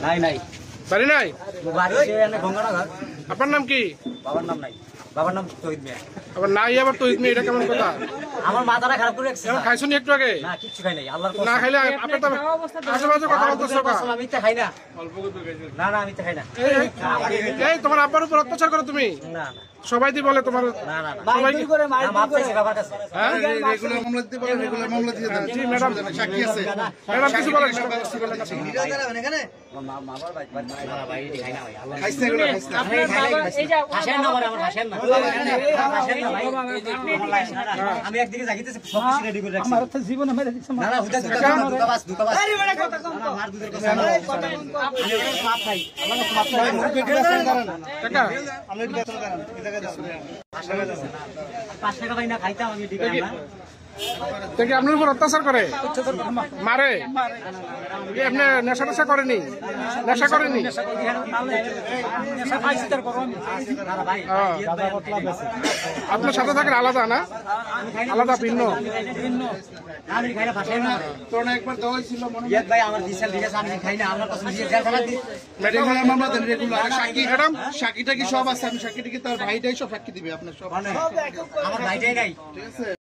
নাই নাই বাড়ি নাই বাড়ি গঙ্গানগর। আপনার নাম কি? বাবার নাম নাই, বাবার নাম তহিদ মিয়া। আবার নাই আবার তো ইতমি, এটা কেমন কথা? আমার মাথাটা খারাপ করে রাখছে। খাইছুনি একটু আগে? না কিচ্ছু খাই নাই, আল্লাহর না খাইলে আপনি তো আশেপাশে কথা বলতেছো। আমি তো খাই না। না না আমি তো খাই না। এই তোমার আব্বার উপর অত্যাচার করো তুমি? না সবাই দি বলে তোমার না না সবাই মাপ চাইছি বাবার কাছে। হ্যাঁ রেগুলার মামলা দিতে পারেন, রেগুলার মামলা দিয়ে দেন। জি ম্যাডাম, সাক্ষী আছে। ম্যাডাম কিছু বলেন। খাইছ না এগুলো, খাইছ না। হাসেন না আমার হাসেন না। আমি একদিকে জাগিতেছি সব কিছু রেডি করে রাখছি। আমার তো জীবনে মেরে দিছে। না না দুকাবাস আরে বড় কথা কম তো। মার দুধের কথা আমি মাপ চাই। আমার মাপ চাই। কাকা আমি একটু বেতন দেন, এই জায়গায় যাচ্ছি। 5 টাকা পাই না খাইতাম আমি ঠিক না। দেখি আপনার উপর অত্যাচার করে, মারে। আপনি নেশা টেশা করেনি? নেশা করেনি? আপনার সাথে থাকেন আলাদা না? আলাদা ভিন্ন? আমি খাই না ভাষায় না। তোর না একবার দেওয়া ছিল মনে হয়। ইয়াদ ভাই আমার দিশাল ঠিক আছে, আমি খাই না। আমার কাছে দিয়ে জেল খানা দি। রেগুলার মামলা দেন, রেগুলার। সাক্ষী ম্যাডাম, সাক্ষীটা কি সব আছে? আমি সাক্ষীটা কি তার ভাইটাই সব সাক্ষী দিবে আপনার সব? আমার ভাইটাই নাই। ঠিক আছে।